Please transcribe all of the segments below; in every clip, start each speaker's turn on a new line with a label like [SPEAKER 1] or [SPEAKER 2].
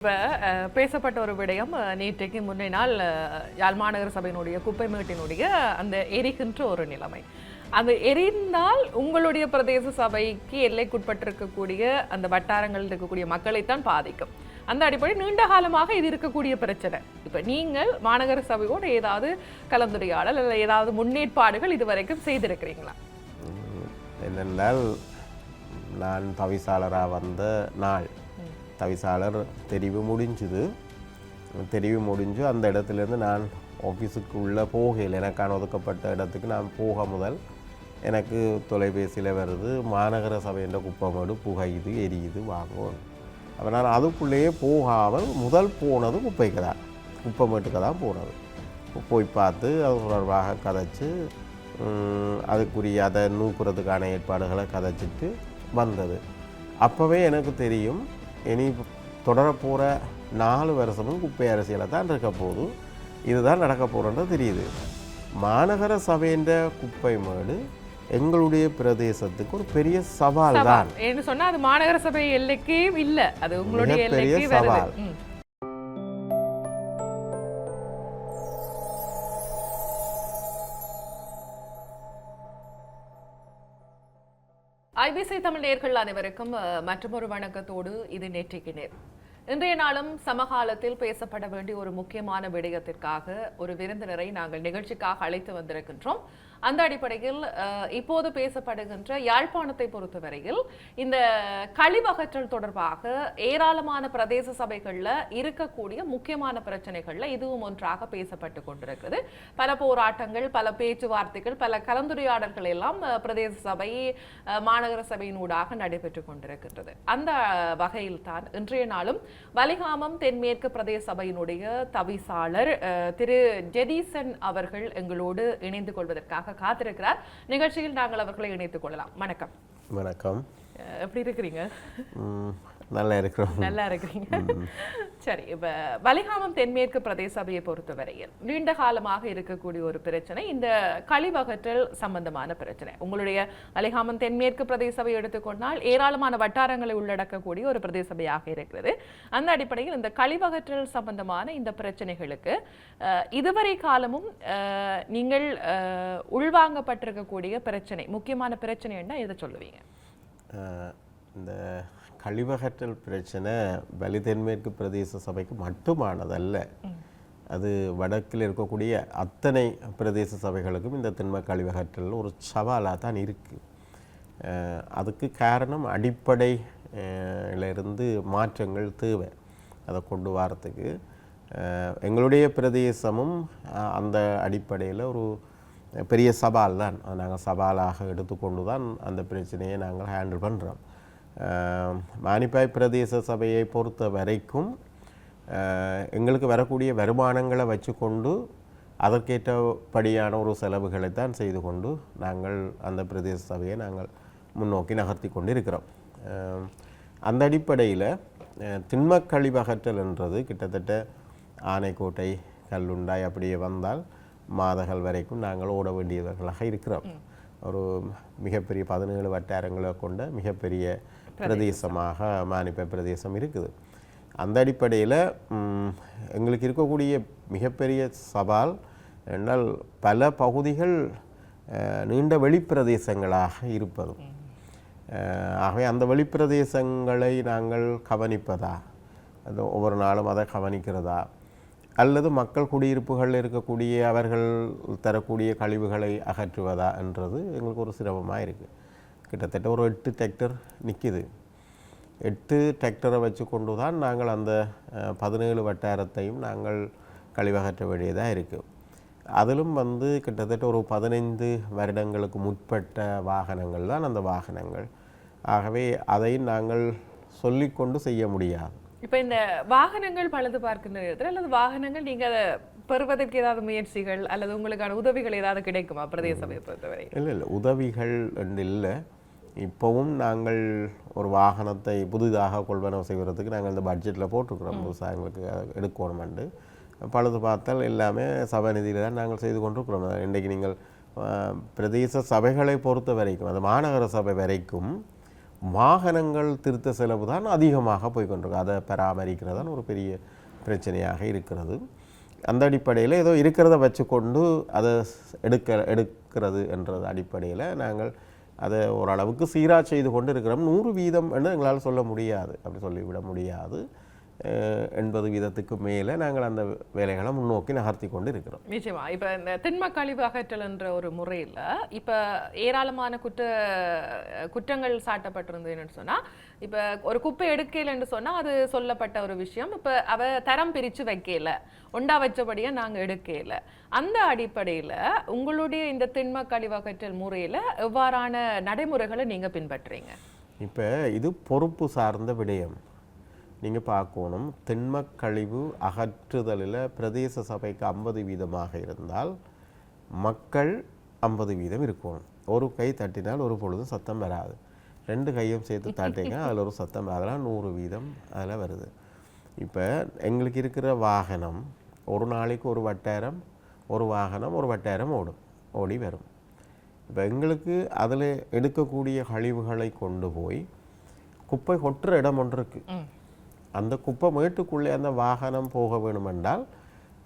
[SPEAKER 1] இப்போ பேசப்பட்ட ஒரு விடயம் நேற்றைக்கு முன்னே நாள் யாழ் மாநகர சபையினுடைய குப்பை மேட்டினுடைய அந்த எரிகின்ற ஒரு நிலைமை. அது எரிந்தால் உங்களுடைய பிரதேச சபைக்கு எல்லைக்குட்பட்டிருக்கக்கூடிய அந்த வட்டாரங்கள் இருக்கக்கூடிய மக்களைத்தான் பாதிக்கும். அந்த அடிப்படையில் நீண்ட காலமாக இது இருக்கக்கூடிய பிரச்சனை. இப்போ நீங்கள் மாநகர சபையோடு ஏதாவது கலந்துரையாடல் அல்லது ஏதாவது முன்னேற்பாடுகள் இதுவரைக்கும் செய்திருக்கிறீங்களா?
[SPEAKER 2] என்னென்றால் நான் தவிசாளராக வந்த நாள் தவிசாளர் தெரிவு முடிஞ்சு அந்த இடத்துலேருந்து நான் ஆஃபீஸுக்கு உள்ளே போகையில் எனக்கான ஒதுக்கப்பட்ட இடத்துக்கு நான் போக முதல் எனக்கு தொலைபேசியில் வருது, மாநகர சபையின் குப்பமேடு புகையுது எரியுது வாங்கும். அப்போ நான் அதுக்குள்ளேயே போகாமல் முதல் போனது குப்பமேட்டுக்கு தான் போனது. போய் பார்த்து அது தொடர்பாக கதைச்சு அதுக்குரிய அதை நூக்குறதுக்கான ஏற்பாடுகளை கதைச்சிட்டு வந்தது. அப்போவே எனக்கு தெரியும் இனி தொடரப்போகிற 4 வருஷமும் குப்பை அரசியலை தான் இருக்க போது, இதுதான் நடக்க போகிறன்றது தெரியுது. மாநகர சபையின் குப்பை மேடு எங்களுடைய பிரதேசத்துக்கு ஒரு பெரிய சவால் தான்.
[SPEAKER 1] என்ன சொன்னா அது மாநகர சபை எல்லைக்கே இல்லை, அது உங்களுடைய
[SPEAKER 2] பெரிய சவால்.
[SPEAKER 1] ஐபிசி தமிழ் நேயர்கள் அனைவருக்கும் மற்றொரு வணக்கத்தோடு இது நேற்றைக்கு நேர். இன்றைய நாளும் சமகாலத்தில் பேசப்பட வேண்டிய ஒரு முக்கியமான விடயத்திற்காக ஒரு விருந்தினரை நாங்கள் நிகழ்ச்சிக்காக அழைத்து வந்திருக்கின்றோம். அந்த அடிப்படையில் இப்போது பேசப்படுகின்ற யாழ்ப்பாணத்தை பொறுத்தவரையில் இந்த கழிவகற்றல் தொடர்பாக ஏராளமான பிரதேச சபைகளில் இருக்கக்கூடிய முக்கியமான பிரச்சனைகள்ல இதுவும் ஒன்றாக பேசப்பட்டு கொண்டிருக்கிறது. பல போராட்டங்கள், பல பேச்சுவார்த்தைகள், பல கலந்துரையாடல்கள் எல்லாம் பிரதேச சபை மாநகர சபையினூடாக நடைபெற்று கொண்டிருக்கின்றது. அந்த வகையில் தான் இன்றைய நாளும் வலிகாமம் தென்மேற்கு பிரதேச சபையினுடைய தவிசாளர் திரு ஜெதீசன் அவர்கள் எங்களோடு இணைந்து கொள்வதற்காக காத்திருக்கிறார். நிகழ்ச்சியில் நாங்கள் அவர்களை இணைத்துக் கொள்ளலாம். வணக்கம்.
[SPEAKER 2] வணக்கம்.
[SPEAKER 1] எப்படி இருக்கிறீங்க?
[SPEAKER 2] நல்லா
[SPEAKER 1] இருக்கிறீங்க. சரி, இப்ப வலிகாமம் தென்மேற்கு பிரதேச சபையை பொறுத்தவரையில் நீண்ட காலமாக இருக்கக்கூடிய ஒரு பிரச்சனை இந்த கழிவகற்றல் சம்பந்தமான பிரச்சனை. உங்களுடைய வலிகாமம் தென்மேற்கு பிரதேச சபை எடுத்துக்கொண்டால் ஏராளமான வட்டாரங்களை உள்ளடக்கக்கூடிய ஒரு பிரதேச சபையாக இருக்கிறது. அந்த அடிப்படையில் இந்த கழிவகற்றல் சம்பந்தமான இந்த பிரச்சனைகளுக்கு இதுவரை காலமும் நீங்கள் உள்வாங்கப்பட்டிருக்கக்கூடிய பிரச்சனை, முக்கியமான பிரச்சனை என்ன இதை சொல்லுவீங்க?
[SPEAKER 2] இந்த கழிவகற்றல் பிரச்சனை வலி தென்மேற்கு பிரதேச சபைக்கு மட்டுமானதல்ல. அது வடக்கில் இருக்கக்கூடிய அத்தனை பிரதேச சபைகளுக்கும் இந்த திண்ம கழிவகற்றல் ஒரு சவாலாக தான் இருக்குது. அதுக்கு காரணம் அடிப்படையிலிருந்து மாற்றங்கள் தேவை. அதை கொண்டு வரத்துக்கு எங்களுடைய பிரதேசமும் அந்த அடிப்படையில் ஒரு பெரிய சவால் தான். நாங்கள் சவாலாக எடுத்துக்கொண்டு தான் அந்த பிரச்சனையை நாங்கள் ஹேண்டில் பண்ணுறோம். மானிப்பாய் பிரதேச சபையை பொறுத்த வரைக்கும் எங்களுக்கு வரக்கூடிய வருமானங்களை வச்சுக்கொண்டு அதற்கேற்றபடியான ஒரு செலவுகளை தான் செய்து கொண்டு நாங்கள் அந்த பிரதேச சபையை நாங்கள் முன்னோக்கி நகர்த்தி கொண்டு இருக்கிறோம். அந்த அடிப்படையில் திண்ம கழிவகற்றல் என்றது கிட்டத்தட்ட ஆனைக்கோட்டை, கல்லுண்டாய் அப்படியே வந்தால் மாதகள் வரைக்கும் நாங்கள் ஓட வேண்டியவர்களாக இருக்கிறோம். ஒரு மிகப்பெரிய 17 வட்டாரங்களை கொண்ட மிகப்பெரிய பிரதேசமாக மானிப்பை பிரதேசம் இருக்குது. அந்த அடிப்படையில் எங்களுக்கு இருக்கக்கூடிய மிகப்பெரிய சவால் என்றால் பல பகுதிகள் நீண்ட வெளிப்பிரதேசங்களாக இருப்பது. ஆகவே அந்த வெளிப்பிரதேசங்களை நாங்கள் கவனிப்பதா, அது ஒவ்வொரு நாளும் அதை கவனிக்கிறதா, அல்லது மக்கள் குடியிருப்புகளில் இருக்கக்கூடிய அவர்கள் தரக்கூடிய கழிவுகளை அகற்றுவதா என்றது எங்களுக்கு ஒரு சிரமமாக இருக்குது. கிட்டத்தட்ட ஒரு 8 டிராக்டர் நிற்கிது. 8 டிராக்டரை வச்சு கொண்டு தான் நாங்கள் அந்த 17 வட்டாரத்தையும் நாங்கள் கழிவகற்ற வேண்டியதாக இருக்குது. அதிலும் கிட்டத்தட்ட ஒரு 15 வருடங்களுக்கு முற்பட்ட வாகனங்கள் தான் அந்த வாகனங்கள். ஆகவே அதை நாங்கள் சொல்லிக்கொண்டு செய்ய முடியாது.
[SPEAKER 1] இப்போ இந்த வாகனங்கள் பழுது பார்க்கின்ற நேரத்தில் அல்லது வாகனங்கள் நீங்கள் பெறுவதற்கு ஏதாவது முயற்சிகள் அல்லது உங்களுக்கான உதவிகள் ஏதாவது கிடைக்குமா பிரதேச சபையை பொறுத்தவரை?
[SPEAKER 2] இல்லை, உதவிகள் என்று இல்லை. இப்போவும் நாங்கள் ஒரு வாகனத்தை புதிதாக கொள்வனவு செய்வதற்கு நாங்கள் இந்த பட்ஜெட்டில் போட்டிருக்கிறோம். விவசாயிகளுக்கு எடுக்கணுமெண்டு பழுது பார்த்தால் எல்லாமே சபை நிதியில் தான் நாங்கள் செய்து கொண்டிருக்கிறோம். இன்றைக்கு நீங்கள் பிரதேச சபைகளை பொறுத்த வரைக்கும், அது மாநகர சபை வரைக்கும் வாகனங்கள் திருத்த செலவு தான் அதிகமாக போய்கொண்டிருக்கு. அதை பராமரிக்கிறது தான் ஒரு பெரிய பிரச்சனையாக இருக்கிறது. அந்த அடிப்படையில் ஏதோ இருக்கிறத வச்சுக்கொண்டு அதை எடுக்கிறது என்றது அடிப்படையில் நாங்கள் அதை ஓரளவுக்கு சீராக செய்து கொண்டு இருக்கிறோம். 100% என்று எங்களால் சொல்ல முடியாது, அப்படி சொல்லிவிட முடியாது. 80% மேலே நாங்கள் அந்த வேலைகளை முன்னோக்கி நகர்த்தி கொண்டு இருக்கிறோம்.
[SPEAKER 1] நிச்சயமா. இப்போ இந்த திண்ம கழிவு அகற்றல் என்ற ஒரு முறையில் இப்போ ஏராளமான குற்றங்கள் சாட்டப்பட்டிருந்ததுன்னு சொன்னால், இப்போ ஒரு குப்பை எடுக்கலைன்னு சொன்னால் அது சொல்லப்பட்ட ஒரு விஷயம். இப்போ அவ தரம் பிரித்து வைக்கல, ஒண்டா வச்சபடியாக நாங்கள் எடுக்கல. அந்த அடிப்படையில் உங்களுடைய இந்த திண்ம கழிவு அகற்றல் முறையில் எவ்வாறான நடைமுறைகளை நீங்கள் பின்பற்றுறீங்க?
[SPEAKER 2] இப்போ இது பொறுப்பு சார்ந்த விடயம். நீங்கள் பார்க்கணும், திண்ம கழிவு அகற்றுதலில் பிரதேச சபைக்கு 50% இருந்தால் மக்கள் 50% இருக்கணும். ஒரு கை தட்டினால் ஒரு பொழுதும் சத்தம் வராது. 2 கையும் சேர்த்து தட்டிங்க அதில் ஒரு சத்தம், அதெல்லாம் 100% அதில் வருது. இப்போ எங்களுக்கு இருக்கிற வாகனம் ஒரு நாளைக்கு ஒரு வட்டாரம், ஒரு வாகனம் ஒரு வட்டாரம் ஓடி வரும். இப்போ எங்களுக்கு அதில் எடுக்கக்கூடிய கழிவுகளை கொண்டு போய் குப்பை கொட்டுற இடம் ஒன்று இருக்குது. அந்த குப்பை மேட்டுக்குள்ளே அந்த வாகனம் போக வேணுமென்றால்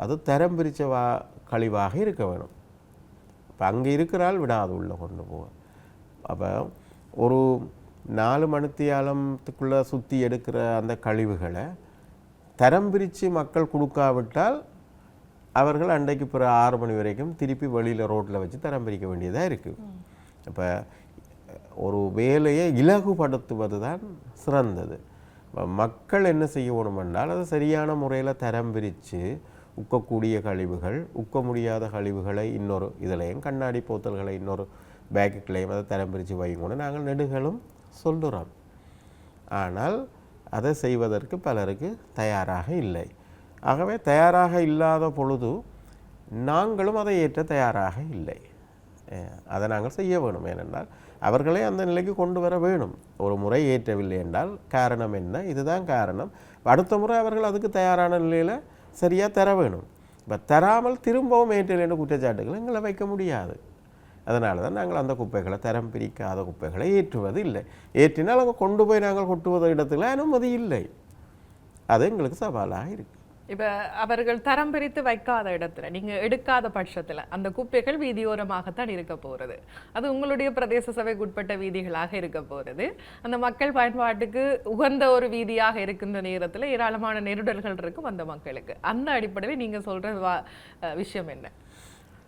[SPEAKER 2] அது தரம் பிரித்த கழிவாக இருக்க வேணும். இப்போ அங்கே இருக்கிறால் விடாது உள்ளே கொண்டு போக. அப்போ ஒரு 4 மணித்தியாலத்துக்குள்ளே சுற்றி எடுக்கிற அந்த கழிவுகளை தரம் பிரித்து மக்கள் கொடுக்காவிட்டால் அவர்கள் அன்றைக்கு பிற 6 மணி வரைக்கும் திருப்பி வெளியில் ரோட்டில் வச்சு தரம் பிரிக்க வேண்டியதாக இருக்குது. இப்போ ஒரு வேலையை இலகுபடுத்துவது தான் சிறந்தது. மக்கள் என்ன செய்யணும் என்றால் அது சரியான முறையில் தரம் பிரித்து உக்கக்கூடிய கழிவுகள், உக்க முடியாத கழிவுகளை இன்னொரு இதிலையும், கண்ணாடி போத்தல்களை இன்னொரு பேக்குகளையும் அதை தரம் பிரித்து வைக்கணும் நாங்கள் நெடுகளும் சொல்லுறோம். ஆனால் அதை செய்வதற்கு பலருக்கு தயாராக இல்லை. ஆகவே தயாராக இல்லாத பொழுது நாங்களும் அதை ஏற்ற தயாராக இல்லை. அதை நாங்கள் செய்ய வேணும். ஏனென்றால் அவர்களே அந்த நிலைக்கு கொண்டு வர வேணும். ஒரு முறை ஏற்றவில்லை என்றால் காரணம் என்ன, இதுதான் காரணம். அடுத்த முறை அவர்கள் அதுக்கு தயாரான நிலையில் சரியாக தர வேணும். இப்போ தராமல் திரும்பவும் ஏற்றல் என்ற குற்றச்சாட்டுகளை எங்களை வைக்க முடியாது. அதனால தான் நாங்கள் அந்த குப்பைகளை, தரம் பிரிக்காத குப்பைகளை ஏற்றுவது இல்லை. ஏற்றினால் அங்கே கொண்டு போய் நாங்கள் கொட்டுவது இடத்துல அனுமதி இல்லை. அது எங்களுக்கு சவாலாக இருக்குது.
[SPEAKER 1] இப்போ அவர்கள் தரம் பிரித்து வைக்காத இடத்துல நீங்கள் எடுக்காத பட்சத்தில் அந்த குப்பைகள் வீதியோரமாகத்தான் இருக்க போகிறது. அது உங்களுடைய பிரதேச சபைக்கு உட்பட்ட வீதிகளாக இருக்க போகிறது. அந்த மக்கள் பயன்பாட்டுக்கு உகந்த ஒரு வீதியாக இருக்கின்ற நேரத்தில் ஏராளமான நெருடல்கள் இருக்கும் அந்த மக்களுக்கு. அந்த அடிப்படையில் நீங்கள் சொல்கிற விஷயம் என்ன?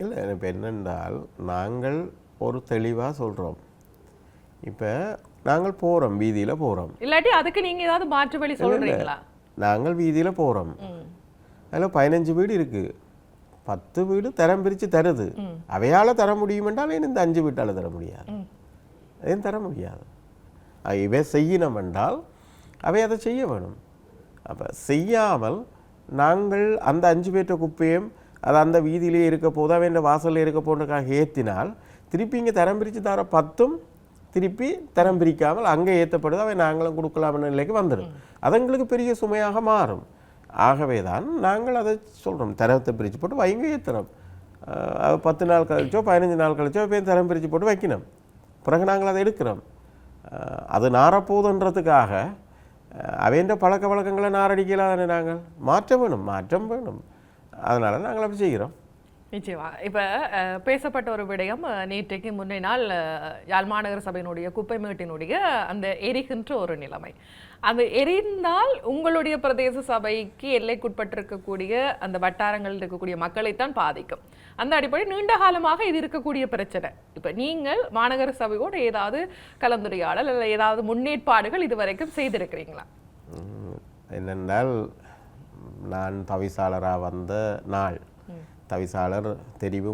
[SPEAKER 2] இல்லை, இப்போ என்னென்றால் நாங்கள் ஒரு தெளிவாக சொல்கிறோம். இப்போ நாங்கள் போகிறோம், வீதியில் போகிறோம்.
[SPEAKER 1] இல்லாட்டி அதுக்கு நீங்கள் ஏதாவது மாற்று வழி சொல்கிறீங்களா?
[SPEAKER 2] நாங்கள் வீதியில் போகிறோம், அதில் 15 வீடு இருக்குது, 10 வீடு தரம் பிரித்து தருது. அவையால் தர முடியும் என்றால் இந்த 5 வீட்டால் தர முடியாது, அதையும் தர முடியாது. இவை செய்யணும் என்றால் அவை அதை செய்ய வேணும். அப்போ செய்யாமல் நாங்கள் அந்த 5 பேற்ற குப்பையும் அது அந்த வீதியிலே இருக்க போது அவன் வாசலில் இருக்க போன்றதுக்காக ஏற்றினால் திருப்பி இங்கே தரம் பிரித்து தர 10 திருப்பி தரம் பிரிக்காமல் அங்கே ஏற்றப்படுது, அவை நாங்களும் கொடுக்கலாம்னு நிலைக்கு வந்துடும். அது எங்களுக்கு பெரிய சுமையாக மாறும். ஆகவே தான் நாங்கள் அதை சொல்கிறோம், தரத்தை பிரித்து போட்டு வைங்க ஏற்றுறோம். 10 நாள் கழிச்சோ 15 நாள் கழிச்சோ இப்போ தரம் பிரித்து போட்டு வைக்கணும். பிறகு நாங்கள் அதை எடுக்கிறோம். அது நாரப்போகுதுன்றதுக்காக அவைன்ற பழக்க வழக்கங்களை நாரடிக்கலாதானே, நாங்கள் மாற்றம் வேணும். அதனால் நாங்கள் அப்படி செய்கிறோம்.
[SPEAKER 1] நிச்சயமா. இப்போ பேசப்பட்ட ஒரு விடயம், நேற்றைக்கு முன்னே நாள் யாழ் மாநகர சபையினுடைய குப்பை மேட்டினுடைய அந்த எரிகின்ற ஒரு நிலைமை. அது எரிந்தால் உங்களுடைய பிரதேச சபைக்கு எல்லைக்குட்பட்டிருக்கக்கூடிய அந்த வட்டாரங்களில் இருக்கக்கூடிய மக்களைத்தான் பாதிக்கும். அந்த அடிப்படையில் நீண்ட காலமாக இது இருக்கக்கூடிய பிரச்சனை. இப்போ நீங்கள் மாநகர சபையோடு ஏதாவது கலந்துரையாடல் இல்லை ஏதாவது முன்னேற்பாடுகள் இதுவரைக்கும் செய்திருக்கிறீங்களா?
[SPEAKER 2] என்னென்றால் நான் தவிசாளராக வந்த நாள், தவிசாளர் தெரிவு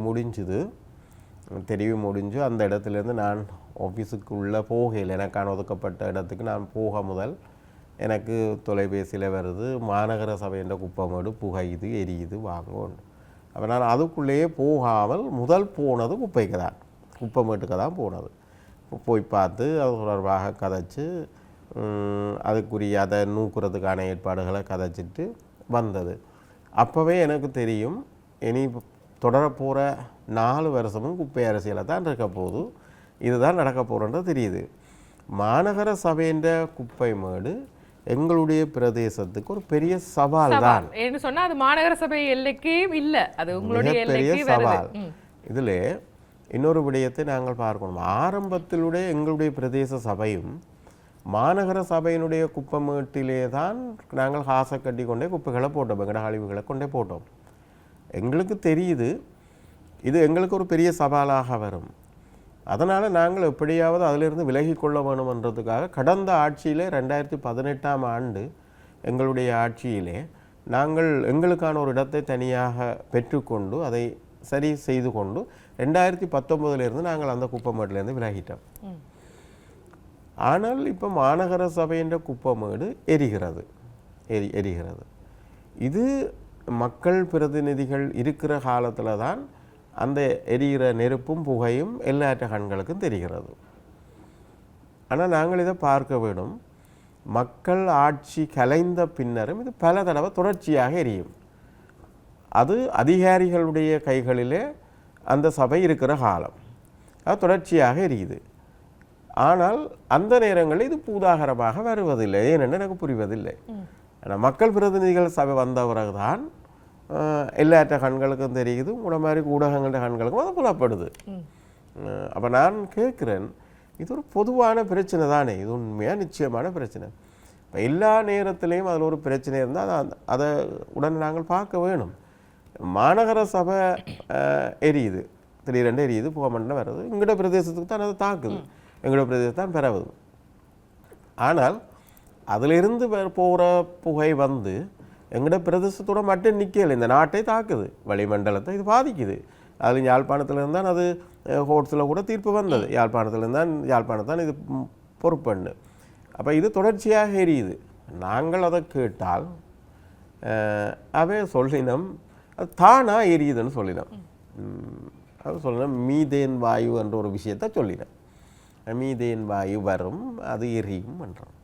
[SPEAKER 2] முடிஞ்சு அந்த இடத்துலேருந்து நான் ஆஃபீஸுக்குள்ளே போகையில் எனக்கான ஒதுக்கப்பட்ட இடத்துக்கு நான் போக முதல் எனக்கு தொலைபேசியில் வருது, மாநகர சபையின் குப்பமேடு புகையுது, எரியுது, வாங்கணும். அப்போ நான் அதுக்குள்ளேயே போகாமல் முதல் போனது குப்பமேட்டுக்கு தான் போனது. போய் பார்த்து அது தொடர்பாக கதைச்சு அதுக்குரிய அதை நூக்குறதுக்கான ஏற்பாடுகளை கதைச்சிட்டு வந்தது. அப்போவே எனக்கு தெரியும், இனி தொடரப்போகிற 4 வருஷமும் குப்பை அரசியலை தான் இருக்க போகுது, இதுதான் நடக்க போகிறன்றது தெரியுது. மாநகர சபையின் குப்பை மேடு எங்களுடைய பிரதேசத்துக்கு ஒரு பெரிய சவால் தான்.
[SPEAKER 1] ஏன்னு சொன்னா அது மாநகர சபை எல்லைக்கே இல்ல, அது உங்களுடைய
[SPEAKER 2] பெரிய
[SPEAKER 1] எல்லைக்கே
[SPEAKER 2] சவால்.
[SPEAKER 1] வருது.
[SPEAKER 2] இதில் இன்னொரு விடயத்தை நாங்கள் பார்க்கணும். ஆரம்பத்திலுடைய எங்களுடைய பிரதேச சபையும் மாநகர சபையினுடைய குப்பை மேட்டிலே தான் நாங்கள் காசை கட்டி கொண்டே குப்பைகளை போட்டோம், எங்கட கழிவுகளை கொண்டே போட்டோம். எங்களுக்கு தெரியுது இது எங்களுக்கு ஒரு பெரிய சவாலாக வரும். அதனால் நாங்கள் எப்படியாவது அதிலிருந்து விலகி கொள்ள வேணும்ன்றதுக்காக கடந்த ஆட்சியிலே 2018ஆம் ஆண்டு எங்களுடைய ஆட்சியிலே நாங்கள் எங்களுக்கான ஒரு இடத்தை தனியாக பெற்றுக்கொண்டு அதை சரி செய்து கொண்டு 2019 நாங்கள் அந்த குப்பை மேட்டிலேருந்து விலகிட்டோம். ஆனால் இப்போ மாநகர சபையின் குப்பை மேடு எரிகிறது. இது மக்கள் பிரதிநிதிகள் இருக்கிற காலத்தில் தான் அந்த எரிகிற நெருப்பும் புகையும் எல்லாற்ற கண்களுக்கும் தெரிகிறது. ஆனால் நாங்கள் இதை பார்க்க வேண்டும். மக்கள் ஆட்சி கலைந்த பின்னரும் இது பல தடவை தொடர்ச்சியாக எரியும். அது அதிகாரிகளுடைய கைகளிலே அந்த சபை இருக்கிற காலம் அது தொடர்ச்சியாக எரியுது. ஆனால் அந்த நேரங்களில் இது பூதாகரமாக வருவதில்லை. ஏனென்று எனக்கு புரிவதில்லை. ஆனால் மக்கள் பிரதிநிதிகள் சபை வந்த பிறகுதான் எல்லாற்ற கண்களுக்கும் தெரியுது, உங்கள மாதிரி ஊடகங்கள கண்களுக்கும் அது புலப்படுது. அப்போ நான் கேட்குறேன், இது ஒரு பொதுவான பிரச்சனை தானே, இது உண்மையாக நிச்சயமான பிரச்சனை. இப்போ எல்லா நேரத்திலையும் அதில் ஒரு பிரச்சனை இருந்தால் அதை உடனே நாங்கள் பார்க்க வேணும். மாநகர சபை எரியுது, திடீரென்று எரியுது, புகமண்டலம் வருது, எங்களோட பிரதேசத்துக்கு தான் அதை தாக்குது, எங்களோட பிரதேசத்தை தான் பரவுது. ஆனால் அதிலிருந்து போகிற புகை வந்து எங்களோட பிரதேசத்தோட மட்டும் நிற்கலை, இந்த நாட்டை தாக்குது, வளிமண்டலத்தை இது பாதிக்குது. அது யாழ்ப்பாணத்தில் தான் அது கோர்ட்ஸில் கூட தீர்ப்பு வந்தது. யாழ்ப்பாணத்தான் இது பொறுப்பண்ணு. அப்போ இது தொடர்ச்சியாக எரியுது. நாங்கள் அதை கேட்டால் அவே சொல்லினோம் அது தானாக எரியுதுன்னு சொல்லினோம். அது சொல்லினோம் மீதேன் வாயு என்ற ஒரு விஷயத்த சொல்லினோம். மீதேன் வாயு வரும், அது எரியும் என்றோம்.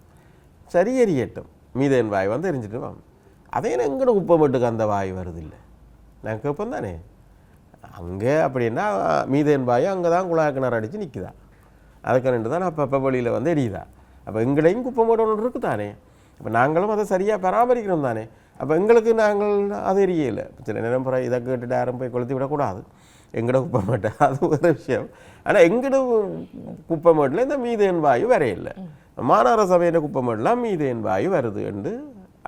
[SPEAKER 2] சரி, எரியட்டும், மீதேன் வாயு வந்து எரிஞ்சிட்டு வாங்க. அதே எங்கட குப்பை மட்டுக்கு அந்த வாயு வருதில்லை, நான் கேட்பேன் தானே. அங்கே அப்படின்னா மீதேன் வாயு அங்கே தான் குழாய் கிணறு அடித்து நிற்குதா, அதுக்கு ரெண்டு தான் அப்போ வெளியில் வந்து எரியுதா. அப்போ எங்களையும் குப்பை மட்டும் ஒன்று இருக்குது தானே. அப்போ நாங்களும் அதை சரியாக பராமரிக்கணும் தானே. அப்போ எங்களுக்கு நாங்கள் அது எரியலை. சில நேரம் புற இதை கேட்டுட்டு யாரும் போய் கொளுத்தி விடக்கூடாது, எங்கட குப்பை மாட்டை, அது ஒரு விஷயம். ஆனால் எங்கட குப்பை மாட்டில் இந்த மீதேன் வாயு வரையில்லை. மாநகர சபையின் குப்பை மாட்டெலாம் மீதேன் வாயு வருது என்று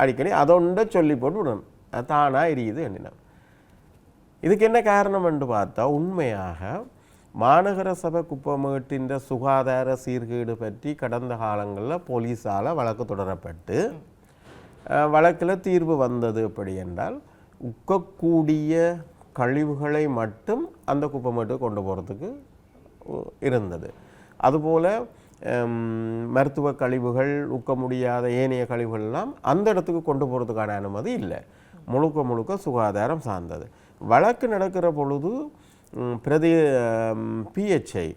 [SPEAKER 2] அடிக்கடி அதொண்ட சொல்லி போட்டு விடணும், தானாக எரியுது எண்ணினோம். இதுக்கு என்ன காரணம் என்று பார்த்தா, உண்மையாக மாநகர சபை குப்பை மேட்டின் சுகாதார சீர்கேடு பற்றி கடந்த காலங்களில் போலீஸால் வழக்கு தொடரப்பட்டு வழக்கில் தீர்வு வந்தது. எப்படி என்றால், உக்கக்கூடிய கழிவுகளை மட்டும் அந்த குப்பை மேட்டுக்கு கொண்டு போகிறதுக்கு இருந்தது. அதுபோல் மருத்துவ கழிவுகள், உக்க முடியாத ஏனைய கழிவுகள் எல்லாம் அந்த இடத்துக்கு கொண்டு போகிறதுக்கான அனுமதி இல்லை. முழுக்க சுகாதாரம் சார்ந்தது. வழக்கு நடக்கிற பொழுது PHI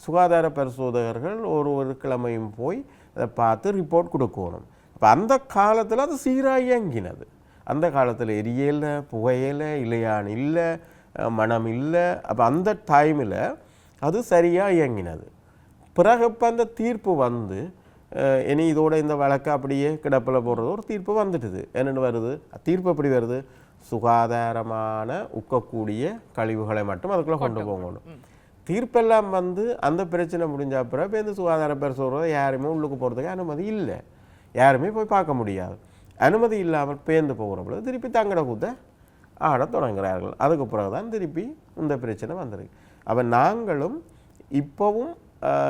[SPEAKER 2] சுகாதார பரிசோதகர்கள் ஒரு கிழமையும் போய் அதை பார்த்து ரிப்போர்ட் கொடுக்கணும். அப்போ அந்த காலத்தில் அது சீராக இயங்கினது. அந்த காலத்தில் எரியலை, புகையிலை, இலையான் இல்லை, மனம் இல்லை. அப்போ அந்த டைமில் அது சரியாக இயங்கினது. பிறகு இப்போ அந்த தீர்ப்பு வந்து இனி இதோட இந்த வழக்கு அப்படியே கிடப்பில் போடுறது ஒரு தீர்ப்பு வந்துட்டுது. என்னென்னு வருது தீர்ப்பு? எப்படி வருது? சுகாதாரமான உக்கக்கூடிய கழிவுகளை மட்டும் அதுக்குள்ளே கொண்டு போகணும். தீர்ப்பெல்லாம் வந்து அந்த பிரச்சனை முடிஞ்ச அப்புறம் இப்போ இந்த சுகாதார பரிசோதனை யாருமே உள்ளுக்கு போகிறதுக்கு அனுமதி இல்லை, யாருமே போய் பார்க்க முடியாது. அனுமதி இல்லாமல் பேர்ந்து போகிற பொழுது திருப்பி தங்கட கூத்த ஆட தொடங்குகிறார்கள். அதுக்கு பிறகு தான் திருப்பி இந்த பிரச்சனை வந்திருக்கு. அப்போ நாங்களும் இப்போவும்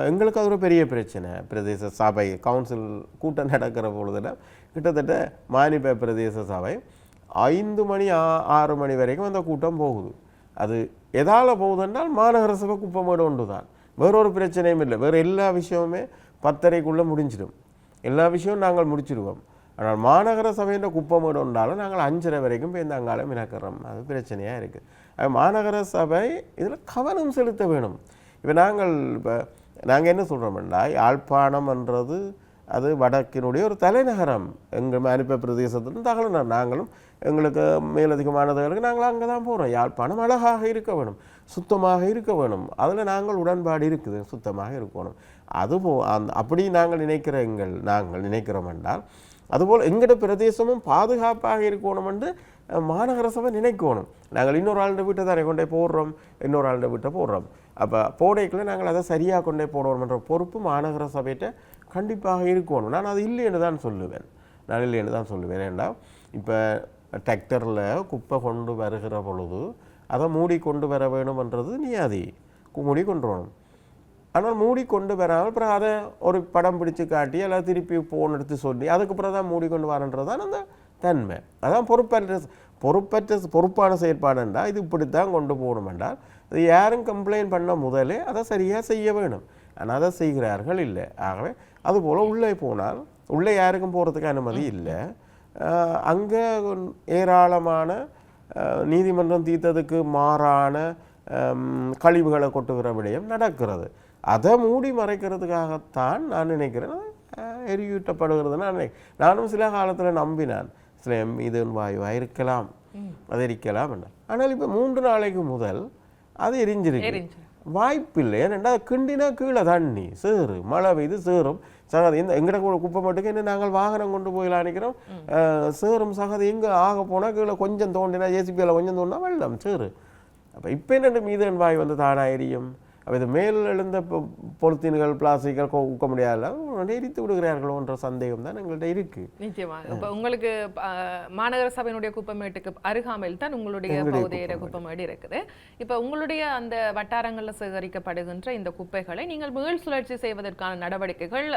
[SPEAKER 2] எங்களுக்கு அது ஒரு பெரிய பிரச்சனை. பிரதேச சபை கவுன்சில் கூட்டம் நடக்கிற பொழுதுல கிட்டத்தட்ட மானிப்ப பிரதேச சபை 5 மணி 6 மணி வரைக்கும் அந்த கூட்டம் போகுது. அது எதால் போகுதுன்றால் மாநகர சபை குப்பை மேடு ஒன்று தான், வேறொரு பிரச்சனையும் இல்லை. வேறு எல்லா விஷயமுமே 10:30க்குள்ளே முடிஞ்சிடும், எல்லா விஷயமும் நாங்கள் முடிச்சிடுவோம். ஆனால் மாநகர சபையின் குப்பை மேடு ஒன்றாலும் நாங்கள் 5:30 வரைக்கும் போய் இந்த அங்காலம் இனக்கிறோம். அது பிரச்சனையாக இருக்குது. மாநகர சபை இதில் கவனம் செலுத்த வேணும். இப்போ நாங்கள் என்ன சொல்கிறோம்னா, யாழ்ப்பாணம்ன்றது அது வடக்கினுடைய ஒரு தலைநகரம். எங்கள் மானிப்ப பிரதேசத்திலும் தகவல் நாங்களும் எங்களுக்கு மேலதிகமானதுகளுக்கு நாங்கள் அங்கே தான் போகிறோம். யாழ்ப்பாணம் அழகாக இருக்க வேணும், சுத்தமாக இருக்க வேணும். அதில் நாங்கள் உடன்பாடு இருக்குது, சுத்தமாக இருக்கணும். அப்படி நாங்கள் நினைக்கிறோம் என்றால் அதுபோல் எங்களோட பிரதேசமும் பாதுகாப்பாக இருக்கணும் என்று மாநகர சபை நினைக்கணும். நாங்கள் இன்னொரு ஆளுடைய வீட்டை தானே கொண்டே போடுறோம், இன்னொரு ஆளுடைய வீட்டை போடுறோம். அப்போ போடைக்குள்ள நாங்கள் அதை சரியாக கொண்டே போடுவோம் என்ற பொறுப்பு மாநகர சபையிட்ட கண்டிப்பாக இருக்கணும். நான் அது இல்லைன்னு தான் சொல்லுவேன். ஏன்னா இப்போ டிராக்டரில் குப்பை கொண்டு வருகிற பொழுது அதை மூடி கொண்டு வர வேணும்ன்றது நியாதி, மூடி கொண்டு வரணும். ஆனால் மூடி கொண்டு வராமல் அப்புறம் அதை ஒரு படம் பிடிச்சு காட்டி எல்லாம் திருப்பி ஃபோன் எடுத்து சொல்லி அதுக்கப்புறம் தான் மூடி கொண்டு வரன்றது தான் அந்த தன்மை. அதான் பொறுப்பான செயற்பாடு என்றால் இது இப்படித்தான் கொண்டு போகணும் என்றால் அது யாரும் கம்ப்ளைண்ட் பண்ண முதலே அதை சரியாக செய்ய வேணும். ஆனால் அதை செய்கிறார்கள் இல்லை. ஆகவே அதுபோல் உள்ளே போனால் உள்ளே யாருக்கும் போகிறதுக்கு அனுமதி இல்லை. அங்கே ஏராளமான நீதிமன்றம் தீர்த்ததுக்கு மாறான கழிவுகளை கொட்டுகிற விடயம் நடக்கிறது. அதை மூடி மறைக்கிறதுக்காகத்தான் நான் நினைக்கிறேன் எரியூட்டப்படுகிறது. நானும் சில காலத்தில் நம்பினான் சில மீதன் வாயுவாக இருக்கலாம், அது எரிக்கலாம் என்ன. ஆனால் இப்போ 3 நாளைக்கு முதல் அது எரிஞ்சிருக்கு. வாய்ப்பில்லை. ஏன்னா கிண்டினா கீழே தண்ணி சேறு, மழை பெய்து சேரும் சகதி. எங்கட குப்பை மட்டுக்கு என்ன நாங்கள் வாகனம் கொண்டு போயிலாம் நினைக்கிறோம். சேரும் சகதி எங்கே ஆக போனால் கீழே கொஞ்சம் தோண்டினா ஜேசிபியில் கொஞ்சம் தோண்டினா வெள்ளம் சேரு. அப்போ இப்போ என்ன மீதன் வாயு வந்து தானாக எரியும். அப்போ இது மேல் எழுந்த பொலித்தீன்கள் பிளாஸ்டிக்கள் ஊக்க முடியாத எரித்து விடுகிறார்களோ என்ற சந்தேகம் தான் எங்கள்கிட்ட இருக்கு.
[SPEAKER 1] நிச்சயமாக. இப்போ உங்களுக்கு மாநகர சபையினுடைய குப்பமேட்டுக்கு அருகாமையில் தான் உங்களுடைய பகுதியில குப்பமேடு இருக்குது. இப்போ உங்களுடைய அந்த வட்டாரங்களில் சேகரிக்கப்படுகின்ற இந்த குப்பைகளை நீங்கள் மீள் சுழற்சி செய்வதற்கான நடவடிக்கைகள்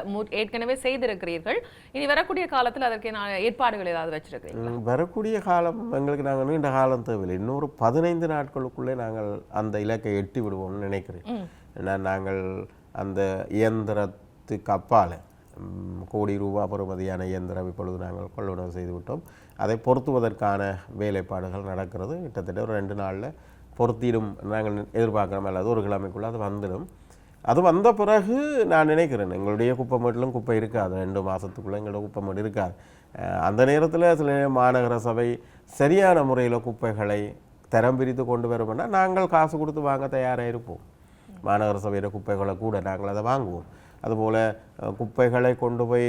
[SPEAKER 1] ஏற்கனவே செய்திருக்கிறீர்கள். இனி வரக்கூடிய காலத்தில் அதற்கு ஏற்பாடுகள் ஏதாவது வச்சிருக்கிறீங்க?
[SPEAKER 2] வரக்கூடிய காலம் எங்களுக்கு நாங்கள் நீண்ட காலம் தேவையில்லை. இன்னொரு 15 நாட்களுக்குள்ளே நாங்கள் அந்த இலக்கை எட்டி விடுவோம்னு நினைக்கிறேன். நாங்கள் அந்த இயந்திரத்துக்கு அப்பால் கோடி ரூபாய் பெறுமதியான இயந்திரம் இப்பொழுது நாங்கள் கொள்வனவு செய்துவிட்டோம். அதை பொருத்துவதற்கான வேலைப்பாடுகள் நடக்கிறது. கிட்டத்தட்ட ஒரு 2 நாளில் பொருத்திடும் நாங்கள் எதிர்பார்க்கிறோம். அல்லது ஒரு கிழமைக்குள்ளே அது வந்துடும். அது வந்த பிறகு நான் நினைக்கிறேன் எங்களுடைய குப்பை மேட்டிலும் குப்பை இருக்காது. 2 மாதத்துக்குள்ளே எங்களோட குப்பை மேடு இருக்காது. அந்த நேரத்தில் சில மாநகர சபை சரியான முறையில் குப்பைகளை தரம் பிரித்து கொண்டு வரும்னா நாங்கள் காசு கொடுத்து வாங்க தயாராக இருப்போம். மாநகர சபையில் குப்பைகளை கூட நாங்கள் அதை வாங்குவோம். அதுபோல் குப்பைகளை கொண்டு போய்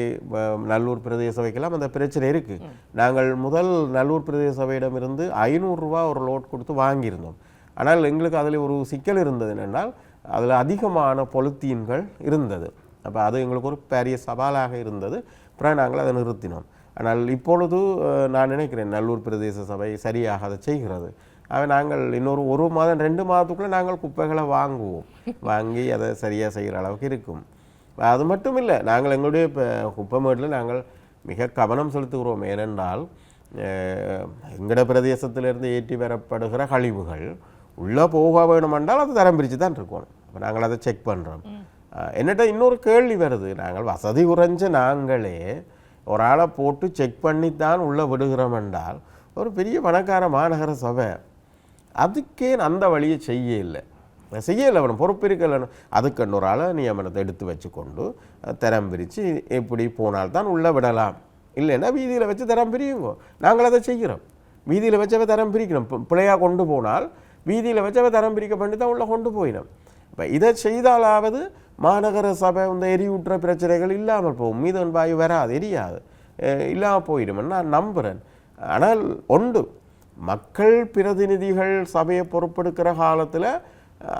[SPEAKER 2] நல்லூர் பிரதேச சபைக்கெல்லாம் அந்த பிரச்சனை இருக்குது. நாங்கள் முதல் நல்லூர் பிரதேச சபையிடமிருந்து 500 ரூபா ஒரு லோட் கொடுத்து வாங்கியிருந்தோம். ஆனால் எங்களுக்கு அதில் ஒரு சிக்கல் இருந்தது என்னென்றால் அதில் அதிகமான பொலித்தீன்கள் இருந்தது. அப்போ அது எங்களுக்கு ஒரு பெரிய சவாலாக இருந்தது. அப்புறம் நாங்கள் அதை நிறுத்தினோம். ஆனால் இப்பொழுது நான் நினைக்கிறேன் நல்லூர் பிரதேச சபை சரியாக அதை செய்கிறது. நாங்கள் இன்னொரு 1 மாதம் 2 மாதத்துக்குள்ளே நாங்கள் குப்பைகளை வாங்கி அதை சரியாக செய்கிற அளவுக்கு இருக்கும். அது மட்டும் இல்லை, நாங்கள் எங்களுடைய இப்போ குப்பை மேட்டில் நாங்கள் மிக கவனம் செலுத்துகிறோம். ஏனென்றால் எங்கட பிரதேசத்திலிருந்து ஏற்றி வரப்படுகிற கழிவுகள் உள்ளே போக வேணுமென்றால் அது தரம் பிரித்து தான் இருக்கணும். அப்போ நாங்கள் அதை செக் பண்ணுறோம். என்னட்ட இன்னொரு கேள்வி வருது. நாங்கள் வசதி குறைஞ்ச நாங்களே ஒரு ஆளை போட்டு செக் பண்ணித்தான் உள்ளே விடுகிறோம் என்றால் ஒரு பெரிய பணக்கார மாநகர சபை அதுக்கே அந்த வழியை செய்யலை வேணும், பொறுப்பு இருக்கல. அதுக்கு இன்னொரு ஆளை நியமனத்தை எடுத்து வச்சுக்கொண்டு தரம் பிரித்து எப்படி போனால்தான் உள்ளே விடலாம். இல்லைன்னா வீதியில் வச்சு தரம் பிரியுங்கோ. நாங்கள் அதை செய்கிறோம். வீதியில் வச்சவை தரம் பிரிக்கணும். பிள்ளையாக கொண்டு போனால் வீதியில் வச்சவை தரம் பிரிக்க பண்ணி தான் உள்ளே கொண்டு போயிடும். இப்போ இதை செய்தாலாவது மாநகர சபை இந்த எரியூட்டுற பிரச்சனைகள் இல்லாமல் போகும். மீதன் வாயு வராது, எரியாது, இல்லாமல் போயிடுமென்னு நான் நம்புகிறேன். ஆனால் ஒன்று, மக்கள் பிரதிநிதிகள் சபையை பொறுப்பெடுக்கிற காலத்தில்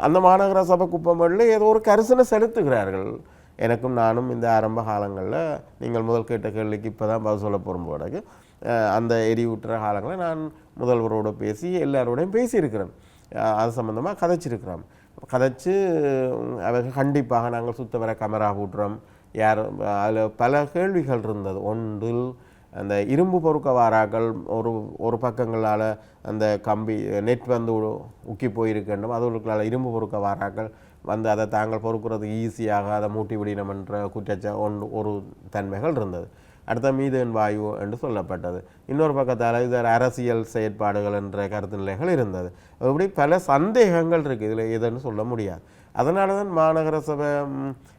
[SPEAKER 2] அந்த மாநகர சபை குப்பமேட்டில் ஏதோ ஒரு கரிசனை செலுத்துகிறார்கள். எனக்கும் நானும் இந்த ஆரம்ப காலங்களில் நீங்கள் முதல் கேட்ட கேள்விக்கு இப்போ தான் பதில் சொல்ல போகும்போது அந்த எரியூட்டுற காலங்களில் நான் முதல்வரோடு பேசி எல்லாரோடையும் பேசியிருக்கிறேன். அது சம்மந்தமாக கதைச்சு அவங்க கண்டிப்பாக நாங்கள் சுத்த வர கேமரா போட்டுறோம். அதில் பல கேள்விகள் இருந்தது. ஒன்றில் அந்த இரும்பு பொறுக்க வாராக்கள் ஒரு பக்கங்களால் அந்த கம்பி நெட் வந்து உக்கி போயிருக்கணும். அதுகளுக்களால் இரும்பு பொறுக்க வாராக்கள் வந்து அதை தாங்கள் பொறுக்கிறது ஈஸியாக அதை மூட்டி விடணும் என்ற ஒரு தன்மைகள் இருந்தது. அடுத்த மீதன் வாயு என்று சொல்லப்பட்டது. இன்னொரு பக்கத்தால் இது அரசியல் செயற்பாடுகள் என்ற கருத்து நிலைகள் இருந்தது. அப்படி பல சந்தேகங்கள் இருக்குது. இதில் எதுன்னு சொல்ல முடியாது. அதனால தான் மாநகர சபை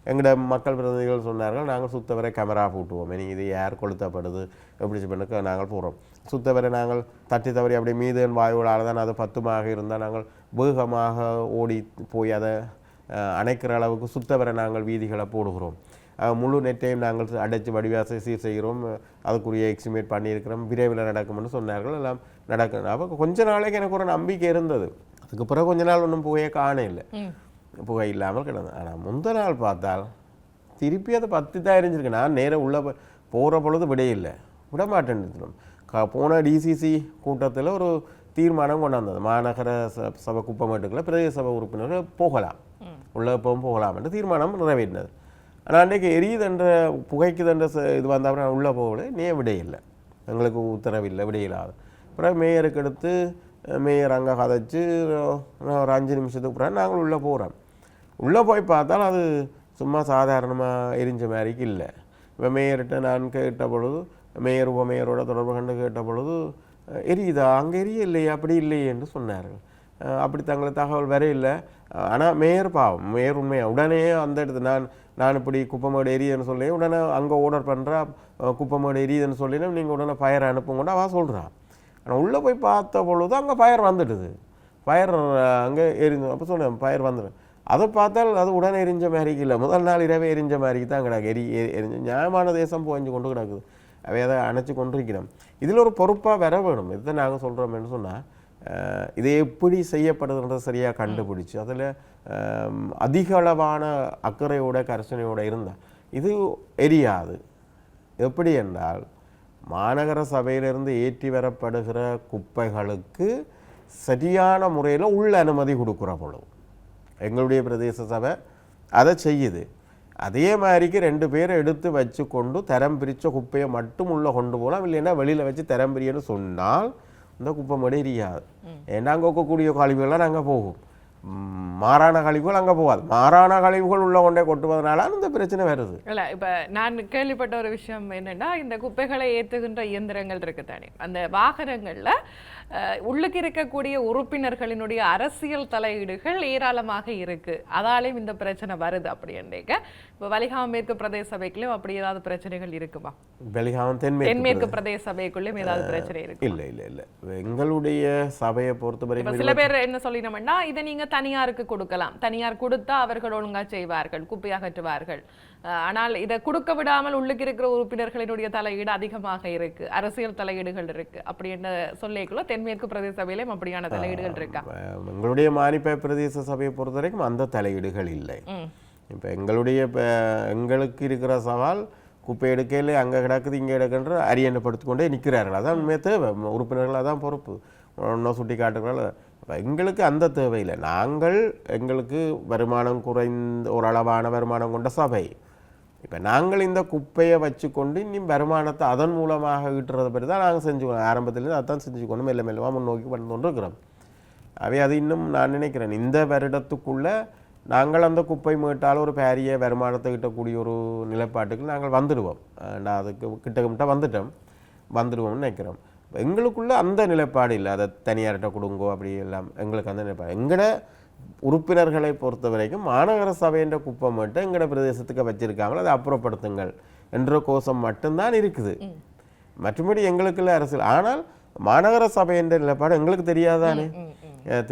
[SPEAKER 2] எங்களோட மக்கள் பிரதிநிதிகள் சொன்னார்கள், நாங்கள் சுத்தவரை கேமரா போட்டுவோம், இனி இது யார் கொளுத்தப்படுது எப்படி பண்ணுக்க நாங்கள் போகிறோம். சுத்தவரை நாங்கள் தட்டி தவறி அப்படி மீதன் வாயுவால் தான் அது 10மாக இருந்தால் நாங்கள் வேகமாக ஓடி போய் அதை அணைக்கிற அளவுக்கு சுத்தவரை நாங்கள் வீதிகளை போடுகிறோம். முழு நெட்டையும் நாங்கள் அடைச்சி வடிவாசை சீர் செய்கிறோம், அதுக்குரிய எக்ஸிமேட் பண்ணியிருக்கிறோம், விரைவில் நடக்கும்னு சொன்னார்கள். எல்லாம் நடக்கணும். அப்போ கொஞ்ச நாளைக்கு எனக்கு ஒரு நம்பிக்கை இருந்தது. அதுக்கு பிறகு கொஞ்ச நாள் ஒன்றும் புகையை காண இல்லை, புகை இல்லாமல் கிடந்தது. ஆனால் முந்த நாள் பார்த்தால் திருப்பி அதை 10 தான் எரிஞ்சிருக்கு. நான் நேராக உள்ளே போகிற பொழுது விடையில்லை, விட மாட்டேன். போன டிசிசி கூட்டத்தில் ஒரு தீர்மானம் கொண்டாந்தது, மாநகர சபை குப்பமேட்டுக்குள்ள பிரதேச சபை உறுப்பினர்கள் போகலாம், உள்ளே எப்பவும் போகலாம் என்று தீர்மானம் நிறைவேறினது. ஆனால் அன்றைக்கு எரியுதுன்ற புகைக்குதுன்ற இது வந்தால் நான் உள்ளே போகல, விடையில்லை, எங்களுக்கு உத்தரவில்லை, விடையில்லாது. அப்புறம் மேயருக்கு எடுத்து மேயர் அங்கே கதைச்சு ஒரு 5 நிமிஷத்துக்கு அப்புறம் நாங்கள் உள்ளே போகிறோம். உள்ளே போய் பார்த்தால் அது சும்மா சாதாரணமாக எரிஞ்ச மாதிரிக்கு இல்லை. இப்போ மேயர்கிட்ட நான் கேட்ட பொழுது, மேயர் உபமேயரோட தொடர்பு கண்டு கேட்ட பொழுது, எரியுதா அங்கே எரிய இல்லையே அப்படி இல்லையே என்று சொன்னார்கள். அப்படி தங்களுக்கு தகவல் வர இல்லை. ஆனால் மேயர் பாவம், மேயர் உண்மையாக உடனே அந்த இடத்து நான் இப்படி குப்பமேடு எரியுதுன்னு சொல்லி உடனே அங்கே ஆர்டர் பண்ணுறா, குப்பமேடு எரியுதுன்னு சொல்லினா நீங்கள் உடனே ஃபயர் அனுப்புங்கொண்டு அவள் சொல்கிறான். ஆனால் உள்ளே போய் பார்த்த பொழுது அங்கே ஃபயர் வந்துடுது, ஃபயர் அங்கே எரிஞ்சு. அப்போ சொன்னேன் ஃபயர் வந்துடும். அதை பார்த்தால் அது உடனே எரிஞ்ச மாதிரிக்கு இல்லை, முதல் நாள் இரவே எரிஞ்ச மாதிரிக்கு தான் கிடக்கு. எரிஞ்சு நியாயமான தேசம் புகஞ்சு கொண்டு கிடக்குது, அவை அதை அணைச்சி கொண்டிருக்கிறோம். இதில் ஒரு பொறுப்பாக வர வேணும். இதுதான் நாங்கள் சொல்கிறோம்னு சொன்னால், இது எப்படி செய்யப்படுதுன்றது சரியாக கண்டுபிடிச்சி அதில் அதிக அளவான அக்கறையோட கரிசனையோடு இருந்தால் இது எரியாது. எப்படி என்றால், மாநகர சபையிலிருந்து ஏற்றி வரப்படுகிற குப்பைகளுக்கு சரியான முறையில் உள்ள அனுமதி கொடுக்குற பொழுது எங்களுடைய பிரதேச சபை அதை செய்யுது. அதே மாதிரிக்கு 2 பேரை எடுத்து வச்சு கொண்டு தரம் பிரித்த குப்பையை மட்டும் உள்ளே கொண்டு போகலாம், இல்லைன்னா வெளியில் வச்சு தரம் பிரியன்னு சொன்னால் இந்த குப்பை மடி எரியாது. ஏன்னா அங்கே இருக்கக்கூடிய கழிவுகள்லாம் நாங்கள் போகும், மாறான கழிவுகள் அங்கே போகாது. மாறான கழிவுகள் உள்ள கொண்டே கொட்டுவதனால இந்த பிரச்சனை வருது.
[SPEAKER 1] இல்லை, இப்போ நான் கேள்விப்பட்ட ஒரு விஷயம் என்னென்னா, இந்த குப்பைகளை ஏற்றுகின்ற இயந்திரங்கள் இருக்கு தானே, அந்த வாகனங்களில் உள்ளுக்கு இருக்கக்கூடிய உறுப்பினர்களினுடைய அரசியல் தலையீடுகள் ஏராளமாக இருக்கு, அதாலேயும் இந்த பிரச்சனை வருது அப்படின்றீங்க. இப்போ வலிகாமம் மேற்கு பிரதேச சபைக்குள்ளேயும் அப்படி ஏதாவது பிரச்சனைகள் இருக்குமா?
[SPEAKER 2] வலிகாமம்
[SPEAKER 1] தென்மேற்கு பிரதேச சபைக்குள்ளேயும் ஏதாவது பிரச்சனை இருக்கு?
[SPEAKER 2] இல்லை இல்லை இல்லை, எங்களுடைய சபையை பொறுத்தவரை
[SPEAKER 1] சில பேர் என்ன சொல்லினோம்னா, இதை நீங்க தனியாருக்கு கொடுக்கலாம், தனியார் கொடுத்தா அவர்கள் ஒழுங்கா செய்வார்கள், குப்பை அகற்றுவார்கள். ஆனால் இதை கொடுக்க விடாமல் உள்ளுக்கு இருக்கிற உறுப்பினர்களினுடைய தலையீடு அதிகமாக இருக்கு, அரசியல் தலையீடுகள் இருக்கு அப்படி என்ன சொல்லிக்குள்ள தென்மேற்கு பிரதேச சபையிலும் அப்படியான தலையீடுகள் இருக்கா?
[SPEAKER 2] எங்களுடைய மானிப்ப பிரதேச சபையை பொறுத்த வரைக்கும் அந்த தலையீடுகள் இல்லை. இப்போ எங்களுக்கு இருக்கிற சவால், குப்பை எடுக்கையில் அங்கே கிடக்குது இங்கே எடுக்கின்ற அரியணைப்படுத்தி கொண்டே நிற்கிறார்கள். அதான் உண்மையை தேவை, உறுப்பினர்கள் அதான் பொறுப்பு. ஒன்றும் சுட்டி காட்டுகிறாள். எங்களுக்கு அந்த தேவையில்லை. நாங்கள் எங்களுக்கு வருமானம் குறைந்த ஓரளவான வருமானம் கொண்ட சபை. இப்போ நாங்கள் இந்த குப்பையை வச்சுக்கொண்டு இன்னும் வருமானத்தை அதன் மூலமாக ஈட்டுறதை பற்றி தான் நாங்கள் செஞ்சுக்கணும். ஆரம்பத்துலேருந்து அதான் செஞ்சுக்கணும், மெல்ல மெல்லமாக முன்னோக்கி பண்ணி கொண்டு இருக்கிறோம். அது இன்னும் நான் நினைக்கிறேன் இந்த வருடத்துக்குள்ளே நாங்கள் அந்த குப்பை மீட்டால் ஒரு பெரிய வருமானத்தை கிட்டக்கூடிய ஒரு நிலைப்பாட்டுக்கு நாங்கள் வந்துடுவோம். அதுக்கு கிட்ட வந்துடுவோம்னு நினைக்கிறோம். எங்களுக்குள்ள அந்த நிலைப்பாடு இல்லை, அதை தனியார்கிட்ட கொடுங்கோ அப்படி எல்லாம் எங்களுக்கு அந்த நிலைப்பாடு. எங்களோட உறுப்பினர்களை பொறுத்த வரைக்கும் மாநகர சபைன்ற குப்பை மட்டும் எங்களோட பிரதேசத்துக்கு வச்சிருக்காங்களோ அதை அப்புறப்படுத்துங்கள் என்ற கோஷம் மட்டும்தான் இருக்குது. மற்றபடி எங்களுக்குள்ள அரசியல். ஆனால் மாநகர சபை என்ற நிலைப்பாடு எங்களுக்கு தெரியாதானே,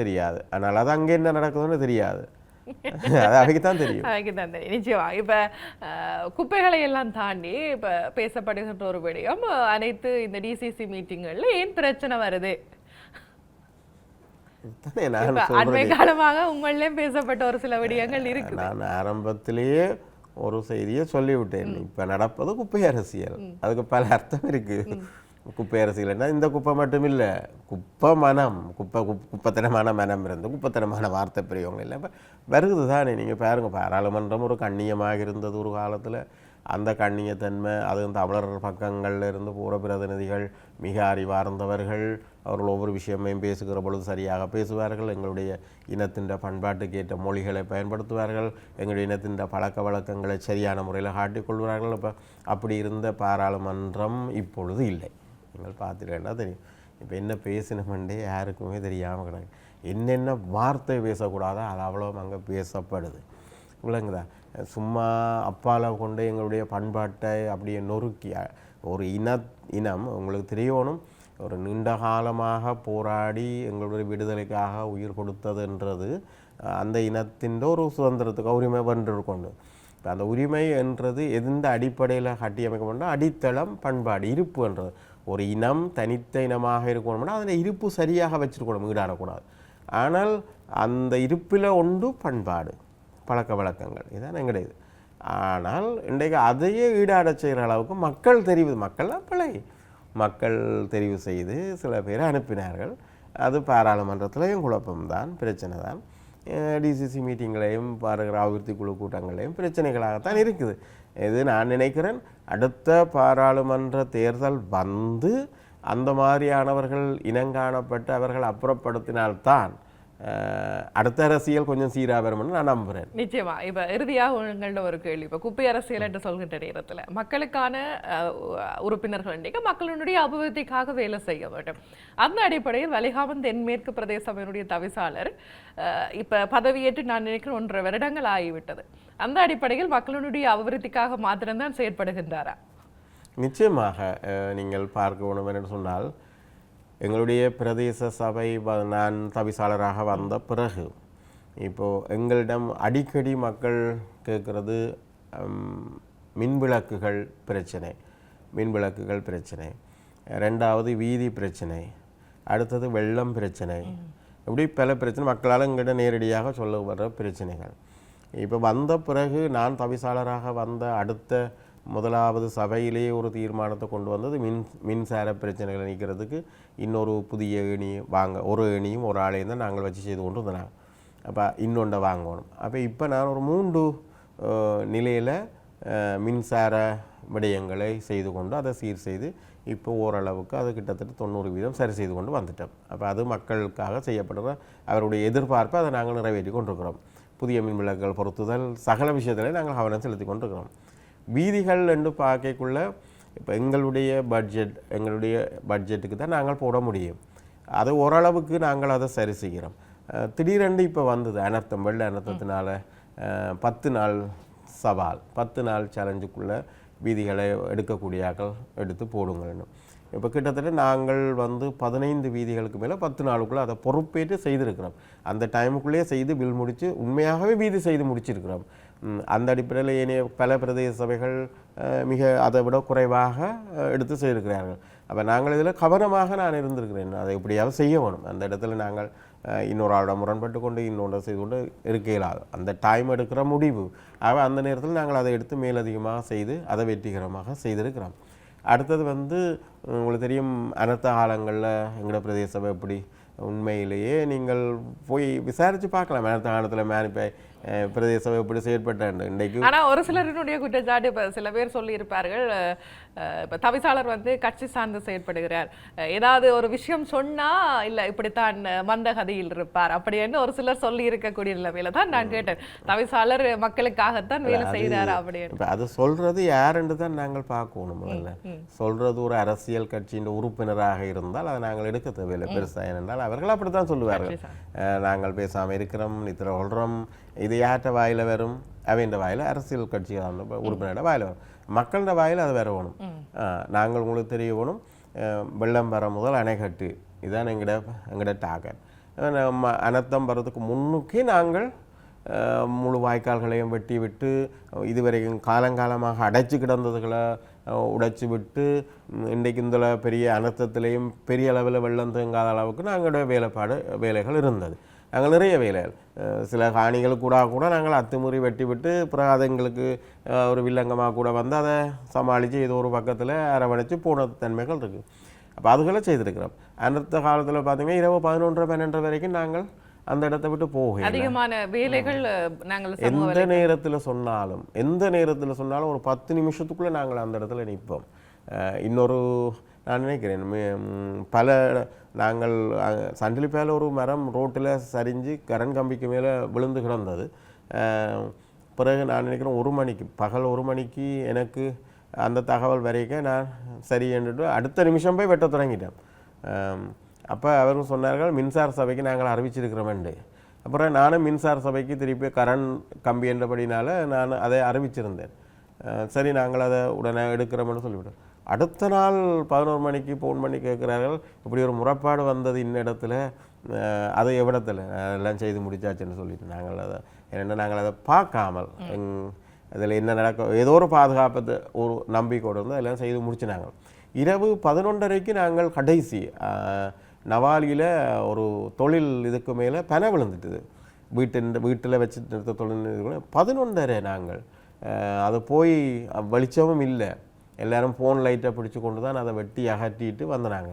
[SPEAKER 2] தெரியாது. ஆனால் அது அங்கே என்ன நடக்குதுன்னு தெரியாது, அது அவைக்குத்தான் தெரியும்.
[SPEAKER 1] நிச்சயமா. இப்ப குப்பைகளை எல்லாம் தாண்டி இப்ப பேசப்படுகின்ற ஒரு விடயம், அனைத்து இந்த டிசிசி மீட்டிங்கள்ல ஏன் பிரச்சனை வருது? அண்மை காலமாக உங்களிலும் பேசப்பட்ட ஒரு சில விடயங்கள் இருக்கு.
[SPEAKER 2] நான் ஆரம்பத்திலேயே ஒரு செய்தியை சொல்லிவிட்டேன். இப்ப நடப்பது குப்பை அரசியல், அதுக்கு பல அர்த்தம் இருக்கு. குப்பை அரசியல்னா இந்த குப்பை மட்டும் இல்லை, குப்பை மனம், குப்பத்தனமான மனம் இருந்து குப்பத்தனமான வார்த்தை பெரியவங்க இல்லை இப்போ வருது தானே. நீங்கள் பாருங்கள், பாராளுமன்றம் ஒரு கண்ணியமாக இருந்தது ஒரு காலத்தில். அந்த கண்ணியத்தன்மை அதுவும் தமிழர் பக்கங்களில் இருந்து போகிற பிரதிநிதிகள் மிக அறிவார்ந்தவர்கள், அவர்கள் ஒவ்வொரு விஷயமையும் பேசுகிற பொழுது சரியாக பேசுவார்கள், எங்களுடைய இனத்தின் பண்பாட்டுக்கு ஏற்ற மொழிகளை பயன்படுத்துவார்கள், எங்களுடைய இனத்தின் பழக்க வழக்கங்களை சரியான முறையில் காட்டிக்கொள்வார்கள். இப்போ அப்படி இருந்த பாராளுமன்றம் இப்பொழுது இல்லை. நீங்கள் பார்த்துட்டேன்னா தெரியும். இப்போ என்ன பேசினோம்ண்டே யாருக்குமே தெரியாமல் கிடக்கு. என்னென்ன வார்த்தை பேசக்கூடாதோ அது அவ்வளோ அங்கே பேசப்படுது. விளங்குதா? சும்மா அப்பால கொண்டு எங்களுடைய பண்பாட்டை அப்படியே நொறுக்கி ஒரு இனம் உங்களுக்கு தெரியணும், ஒரு நீண்ட காலமாக போராடி எங்களுடைய விடுதலைக்காக உயிர் கொடுத்ததுன்றது அந்த இனத்தின் ஒரு சுதந்திரத்துக்கு உரிமை வென்றிருக்கொண்டு. இப்போ அந்த உரிமை என்றது எந்த அடிப்படையில் கட்டியமைக்கப்பட்டால் அடித்தளம் பண்பாடு இருப்புன்றது. ஒரு இனம் தனித்த இனமாக இருக்கணும்னா அதில் இருப்பு சரியாக வச்சுருக்கணும், ஈடாடக்கூடாது. ஆனால் அந்த இருப்பில் ஒன்று பண்பாடு பழக்க வழக்கங்கள் இதுதான் எங்களுடையது. ஆனால் இன்றைக்கு அதையே ஈடாட செய்கிற அளவுக்கு மக்கள் தெரிவு, மக்கள்லாம் பிழை, மக்கள் தெரிவு செய்து சில பேரை அனுப்பினார்கள். அது பாராளுமன்றத்திலையும் குழப்பம்தான், பிரச்சனை தான். டிசிசி மீட்டிங்களையும் பாருகிற அபிவிருத்தி குழு கூட்டங்களையும் பிரச்சனைகளாகத்தான் இருக்குது. இது நான் நினைக்கிறேன் அடுத்த பாராளுமன்ற தேர்தல் வந்து அந்த மாதிரியானவர்கள் இனங்காணப்பட்டு அவர்கள் அப்புறப்படுத்தினால்தான் அடுத்த அரசியல் கொஞ்சம் சீராக வரும்னு நான் நம்புகிறேன்.
[SPEAKER 1] நிச்சயமா. இப்போ இறுதியாக உங்கள்ட்ட ஒரு கேள்வி. இப்போ குப்பை அரசியல் என்று சொல்கின்ற நேரத்தில் மக்களுக்கான உறுப்பினர்கள் இன்றைக்கு மக்களுடைய அபிவிருத்திக்காக வேலை செய்ய வேண்டும். அந்த அடிப்படையில் வலிகாமம் தென்மேற்கு பிரதேச சபையினுடைய தவிசாளர் இப்போ பதவியேற்று நான் நினைக்கிறேன் 1.5 வருடங்கள் ஆகிவிட்டது. அந்த அடிப்படையில் மக்களுடைய அபிவிருத்திக்காக மாத்திரம்தான் செயற்படுகின்றாரா?
[SPEAKER 2] நிச்சயமாக நீங்கள் பார்க்க வேண்டும் என்று சொன்னால் எங்களுடைய பிரதேச சபை நான் தவிசாளராக வந்த பிறகு இப்போது எங்களிடம் அடிக்கடி மக்கள் கேட்குறது மின்விளக்குகள் பிரச்சனை, மின்விளக்குகள் பிரச்சனை, ரெண்டாவது வீதி பிரச்சனை, அடுத்தது வெள்ளம் பிரச்சனை, இப்படி பல பிரச்சனை மக்களால் எங்கிட்ட நேரடியாக சொல்ல வர்ற பிரச்சனைகள். இப்போ வந்த பிறகு நான் தவிசாளராக வந்த அடுத்த முதலாவது சபையிலேயே ஒரு தீர்மானத்தை கொண்டு வந்தது மின்சார பிரச்சனைகளை நீக்கிறதுக்கு இன்னொரு புதிய ஏணி ஒரு ஏணியும் ஒரு ஆளையும் தான் நாங்கள் வச்சு செய்து கொண்டு வந்தாங்க. அப்போ இன்னொன்றை வாங்கணும். அப்போ இப்போ நான் ஒரு 3 நிலையில் மின்சார விடயங்களை செய்து கொண்டு அதை சீர் செய்து இப்போ ஓரளவுக்கு அது கிட்டத்தட்ட 90% சரி செய்து கொண்டு வந்துட்டோம். அப்போ அது மக்களுக்காக செய்யப்படுற அவருடைய எதிர்பார்ப்பை அதை நாங்கள் நிறைவேற்றி கொண்டிருக்கிறோம். புதிய மின் விளக்குகள் பொறுத்துதல் சகல விஷயத்திலே நாங்கள் கவனம் செலுத்தி கொண்டிருக்கிறோம். வீதிகள் என்று பார்க்கக்குள்ள இப்போ எங்களுடைய பட்ஜெட்டுக்கு தான் நாங்கள் போட முடியும். அது ஓரளவுக்கு நாங்கள் அதை சரி செய்கிறோம். திடீரென்று இப்போ வந்தது அனர்த்தம், வெள்ள அனர்த்தத்தினால 10 நாள் சவால், 10 நாள் சேலஞ்சுக்குள்ளே வீதிகளை எடுக்கக்கூடியாக்கள் எடுத்து போடுங்கள்னு. இப்போ கிட்டத்தட்ட நாங்கள் 15 வீதிகளுக்கு மேலே 10 நாளுக்குள்ளே அதை பொறுப்பேற்று செய்திருக்கிறோம். அந்த டைமுக்குள்ளேயே செய்து பில் முடித்து உண்மையாகவே வீதி செய்து முடிச்சிருக்கிறோம். அந்த அடிப்படையில் ஏனைய பல பிரதேச சபைகள் மிக அதை விட குறைவாக எடுத்து செய்திருக்கிறார்கள். அப்போ நாங்கள் இதில் கவனமாக நான் இருந்திருக்கிறேன். அதை எப்படியாவது செய்ய வேணும். அந்த இடத்துல நாங்கள் இன்னொரு ஆளோட முரண்பட்டு கொண்டு இன்னொன்று செய்து கொண்டு இருக்க இயலாது. அந்த டைம் எடுக்கிற முடிவு ஆக அந்த நேரத்தில் நாங்கள் அதை எடுத்து மேலதிகமாக செய்து அதை வெற்றிகரமாக செய்திருக்கிறோம். அடுத்தது உங்களுக்கு தெரியும், அனர்த்த காலங்களில் எங்களோட பிரதேச சபை எப்படி உண்மையிலேயே நீங்கள் போய் விசாரித்து பார்க்கலாம். அனர்த்த காலத்தில் மேனிப்பை பிரதேச சபை எப்படி செயற்பட்டாண்டு இன்றைக்கு.
[SPEAKER 1] ஆனால் ஒரு சிலருடைய குற்றச்சாட்டு இப்போ சில பேர் சொல்லியிருப்பார்கள், இப்போ தவிசாளர் கட்சி சார்ந்து செயற்படுகிறார், ஏதாவது ஒரு விஷயம் சொன்னால் இல்லை இப்படித்தான் மந்த கதையில் இருப்பார் அப்படின்னு ஒரு சிலர் சொல்லி இருக்கக்கூடிய நிலைமையில தான் நான் கேட்டேன். தவிசாளர் மக்களுக்காகத்தான் வேலை செய்கிறார் அப்படின்னு.
[SPEAKER 2] இப்போ அது சொல்றது யாருன்னு தான் நாங்கள் பார்க்கணும். முதல்ல சொல்றது ஒரு அரசியல் கட்சியின் உறுப்பினராக இருந்தால் அதை நாங்கள் எடுக்க தேவையில்லை. பெருசாக என்றால் அவர்கள் அப்படித்தான் சொல்லுவார்கள், நாங்கள் பேசாமல் இருக்கிறோம், நித்திர கொள்கிறோம். இது யார்கிட்ட வாயில் வரும்? அவைன்ற வாயில் அரசியல் கட்சிகள் உறுப்பினரோட வாயில் வரும். மக்களோட வாயில் அது வேற வேணும். நாங்கள் உங்களுக்கு தெரிய வேணும், வெள்ளம் வர முதல் அணைக்கட்டு இதுதான் எங்கட டார்கெட். அனர்த்தம் வர்றதுக்கு முன்னுக்கே நாங்கள் முழு வாய்க்கால்களையும் வெட்டி விட்டு இதுவரைக்கும் காலங்காலமாக அடைச்சி கிடந்ததுகளை உடைச்சி விட்டு இன்றைக்கு இந்த பெரிய அனர்த்தத்திலையும் பெரிய அளவில் வெள்ளம் தேங்காத அளவுக்கு நாங்களோட வேலைகள் இருந்தது. நாங்கள் நிறைய வேலைகள் சில காணிகள் கூட நாங்கள் அத்துமுறி வெட்டி விட்டு பிறகு அது எங்களுக்கு ஒரு வில்லங்கமாக கூட அதை சமாளித்து ஏதோ ஒரு பக்கத்தில் அரவணைச்சு போன தன்மைகள் இருக்குது. அப்போ அதுகளை செய்திருக்கிறோம். அனர்த்த காலத்தில் பார்த்தீங்கன்னா இரவு 11-12 வரைக்கும் நாங்கள் அந்த இடத்தை விட்டு போக
[SPEAKER 1] அதிகமான வேலைகள் நாங்கள்
[SPEAKER 2] எந்த நேரத்தில் சொன்னாலும் ஒரு 10 நிமிஷத்துக்குள்ளே நாங்கள் அந்த இடத்துல நிற்போம். இன்னொரு நான் நினைக்கிறேன் பல நாங்கள் சண்டிலிப்பேல ஒரு மரம் ரோட்டில் சரிஞ்சு கரண்ட் கம்பிக்கு மேலே விழுந்து கிடந்தது. பிறகு நான் நினைக்கிறேன் பகல் 1 மணிக்கு எனக்கு அந்த தகவல் வரைக்கும் நான் சரி என்றுட்டு அடுத்த நிமிஷம் போய் வெட்ட தொடங்கிட்டேன். அப்போ அவர்கள் சொன்னார்கள் மின்சார சபைக்கு நாங்கள் அறிவிச்சிருக்கிறோமெண்டு. அப்புறம் நானும் மின்சார சபைக்கு திருப்பி கரண்ட் கம்பி என்றபடினால நான் அதை அறிவிச்சிருந்தேன். சரி நாங்கள் அதை உடனே எடுக்கிறோம்னு சொல்லிவிட்டோம். அடுத்த நாள் 11 மணிக்கு ஃபோன் பண்ணி கேட்குறார்கள், இப்படி ஒரு முறைப்பாடு வந்தது இந்த இடத்துல, அது எவ்விடத்தில் எல்லாம் செய்து முடிச்சாச்சுன்னு சொல்லிட்டு நாங்கள் அதை என்னென்னா நாங்கள் அதை பார்க்காமல் அதில் என்ன நடக்கும் ஏதோ ஒரு பாதுகாப்பத்தை ஒரு நம்பிக்கையோடு வந்து அதெல்லாம் செய்து முடிச்சினாங்க. இரவு 11:30க்கு நாங்கள் கடைசி நவாலியில் ஒரு தொழில் இதுக்கு மேலே பனை விழுந்துட்டுது. வீட்டில் வச்சு நிறுத்த தொழில் 11:30 நாங்கள் அது போய் வெளிச்சமும் இல்லை, எல்லோரும் ஃபோன் லைட்டை பிடிச்சி கொண்டு தான் அதை வெட்டி அகற்றிட்டு வந்தாங்க.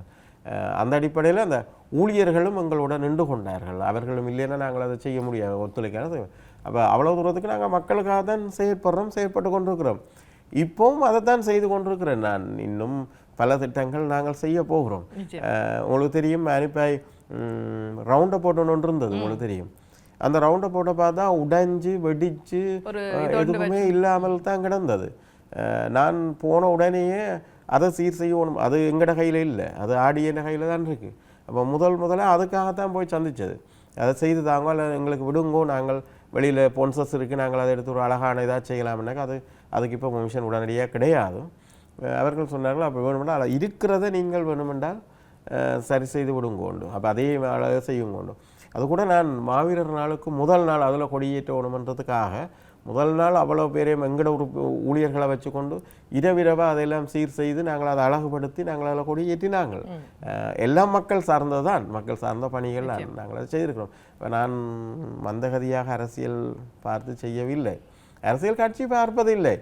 [SPEAKER 2] அந்த அடிப்படையில் அந்த ஊழியர்களும் எங்களோட நின்று கொண்டார்கள். அவர்களும் இல்லைன்னா நாங்கள் அதை செய்ய முடியாது, ஒத்துழைக்காத. அப்போ அவ்வளோ தூரத்துக்கு நாங்கள் மக்களுக்காக தான் செயற்பட்டு கொண்டிருக்கிறோம். இப்போவும் அதை தான் செய்து கொண்டிருக்கிறேன். நான் இன்னும் பல திட்டங்கள் நாங்கள் செய்ய போகிறோம். உங்களுக்கு தெரியும், அனுப்பாய் ரவுண்டை போட்டு ஒன்று இருந்தது, உங்களுக்கு தெரியும். அந்த ரவுண்டை போட்ட பார்த்தா உடைஞ்சு வெடிச்சு எதுவுமே இல்லாமல் தான் கிடந்தது. நான் போன உடனேயே அதை சீர் செய்யணும், அது எங்கட கையில் இல்லை, அது ஆடியன கையில் தான் இருக்குது. அப்போ முதல்ல அதுக்காகத்தான் போய் சந்தித்தது. அதை செய்து தாங்க, இல்லை எங்களுக்கு விடுங்கோ, நாங்கள் வெளியில் பொன்சஸ் இருக்குது, நாங்கள் அதை எடுத்து ஒரு அழகான இதாக செய்யலாம்னாக்கா அதுக்கு இப்போ பெர்மிஷன் உடனடியாக கிடையாது. அவர்கள் சொன்னார்கள், அப்போ வேணுமென்றால் அதில் இருக்கிறத நீங்கள் வேணுமென்றால் சரி செய்து விடுங்கோண்டு, அப்போ அதே அழகாக செய்யுங்கோண்டு. அது கூட நான் மாவீரர் நாளுக்கு முதல் நாள் அதில் கொடியேற்றணுமன்றதுக்காக முதல் நாள் அவ்வளோ பேரையும் எங்கட ஊழியர்களை வச்சுக்கொண்டு இரவிரவாக அதையெல்லாம் சீர் செய்து நாங்கள் அதை அழகுபடுத்தி நாங்கள் அதில் கொடியேற்றினாங்கள். எல்லாம் மக்கள் சார்ந்தது தான், மக்கள் சார்ந்த பணிகள் நாங்கள் அதை செய்திருக்கிறோம். இப்போ நான் மந்தகதியாக அரசியல் பார்த்து செய்யவில்லை, அரசியல் கட்சி பார்ப்பதில்லை.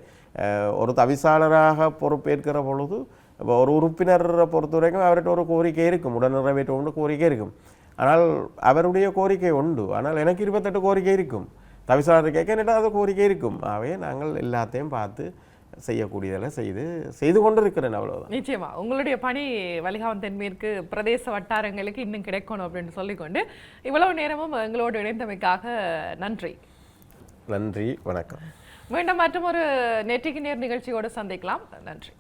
[SPEAKER 2] ஒரு தவிசாளராக பொறுப்பேற்கிற பொழுது இப்போ ஒரு உறுப்பினரை பொறுத்த வரைக்கும் அவர்கிட்ட ஒரு கோரிக்கை இருக்கும், உடன் நிறைவேற்ற கோரிக்கை இருக்கும். ஆனால் அவருடைய கோரிக்கை உண்டு, ஆனால் எனக்கு 28 கோரிக்கை இருக்கும், தவிசாளர் கேட்க என்னட்டா அது கோரிக்கை இருக்கும். ஆகவே நாங்கள் எல்லாத்தையும் பார்த்து செய்யக்கூடியதெல்லாம் செய்து கொண்டு இருக்கிறேன், அவ்வளவுதான்.
[SPEAKER 1] நிச்சயமா உங்களுடைய பணி வலிகாமம் தென்மேற்கு பிரதேச வட்டாரங்களுக்கு இன்னும் கிடைக்கணும் அப்படின்னு சொல்லிக்கொண்டு இவ்வளவு நேரமும் எங்களோடு இணைந்தமைக்காக நன்றி.
[SPEAKER 2] நன்றி, வணக்கம்.
[SPEAKER 1] மீண்டும் மற்றும் ஒரு நேற்றைக்கு நேர் நிகழ்ச்சியோடு சந்திக்கலாம். நன்றி.